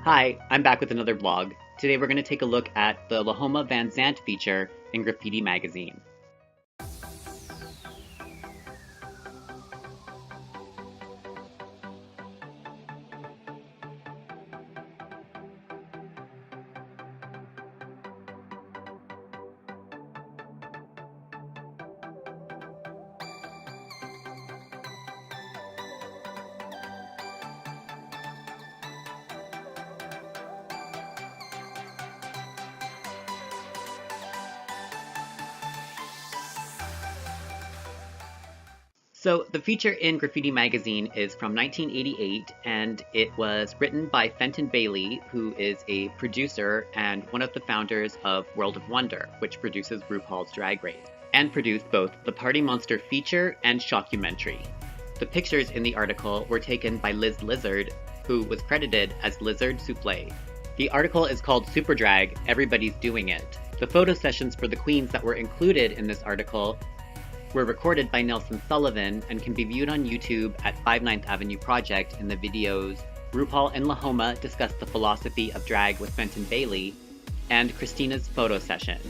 Hi, I'm back with another vlog. Today we're going to take a look at the Lahoma Van Zandt feature in Graffiti Magazine. So the feature in Graffiti Magazine is from 1988, and it was written by Fenton Baily, who is a producer and one of the founders of World of Wonder, which produces RuPaul's Drag Race, and produced both the Party Monster feature and shockumentary. The pictures in the article were taken by Liz Lizard, who was credited as Lizard Souffle. The article is called Super Drag, Everybody's Doing It. The photo sessions for the queens that were included in this article were recorded by Nelson Sullivan and can be viewed on YouTube at 5 9th Avenue Project in the videos RuPaul and Lahoma discuss the philosophy of drag with Fenton Baily and Christina's photo session.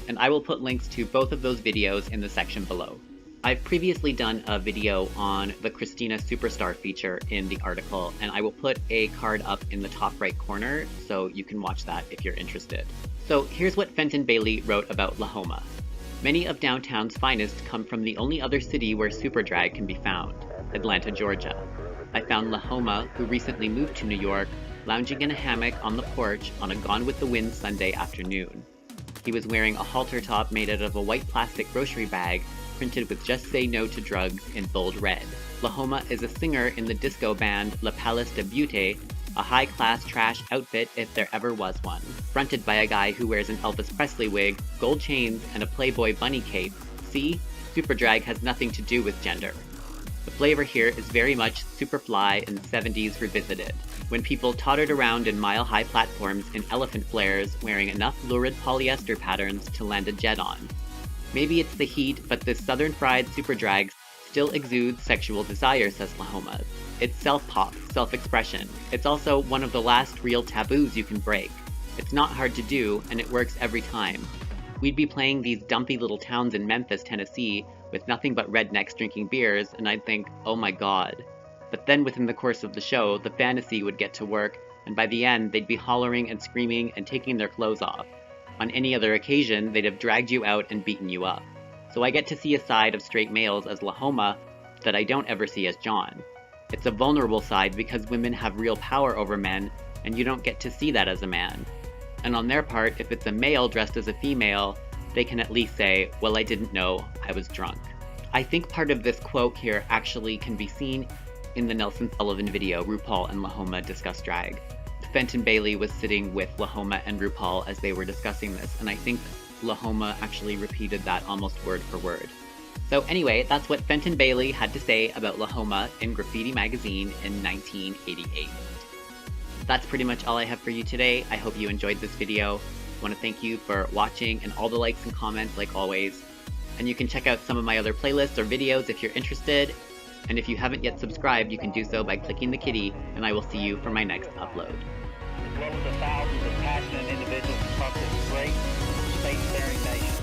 And I will put links to both of those videos in the section below. I've previously done a video on the Christina Superstar feature in the article, and I will put a card up in the top right corner so you can watch that if you're interested. So here's what Fenton Baily wrote about Lahoma. Many of downtown's finest come from the only other city where super drag can be found, Atlanta, Georgia. I found Lahoma, who recently moved to New York, lounging in a hammock on the porch on a Gone with the Wind Sunday afternoon. He was wearing a halter top made out of a white plastic grocery bag printed with "Just Say No to Drugs" in bold red. Lahoma is a singer in the disco band La Palace de Beauté, a high-class trash outfit if there ever was one, fronted by a guy who wears an Elvis Presley wig, gold chains, and a Playboy bunny cape. See? Super drag has nothing to do with gender. The flavor here is very much Superfly in the 70s revisited, when people tottered around in mile-high platforms in elephant flares wearing enough lurid polyester patterns to land a jet on. Maybe it's the heat, but this southern fried super drag still exudes sexual desire, says Lahoma. It's self-pop, self-expression. It's also one of the last real taboos you can break. It's not hard to do, and it works every time. We'd be playing these dumpy little towns in Memphis, Tennessee, with nothing but rednecks drinking beers, and I'd think, oh my god. But then within the course of the show, the fantasy would get to work, and by the end, they'd be hollering and screaming and taking their clothes off. On any other occasion, they'd have dragged you out and beaten you up. So I get to see a side of straight males as Lahoma that I don't ever see as John. It's a vulnerable side because women have real power over men, and you don't get to see that as a man. And on their part, if it's a male dressed as a female, they can at least say, well, I didn't know, I was drunk. I think part of this quote here actually can be seen in the Nelson Sullivan video, RuPaul and Lahoma Discuss Drag. Fenton Baily was sitting with Lahoma and RuPaul as they were discussing this, and I think Lahoma actually repeated that almost word for word. So anyway, that's what Fenton Baily had to say about Lahoma in Graffiti Magazine in 1988. That's pretty much all I have for you today. I hope you enjoyed this video. I want to thank you for watching and all the likes and comments like always. And you can check out some of my other playlists or videos if you're interested. And if you haven't yet subscribed, you can do so by clicking the kitty, and I will see you for my next upload. As well as the thousands of passionate individuals across this great space-faring nation.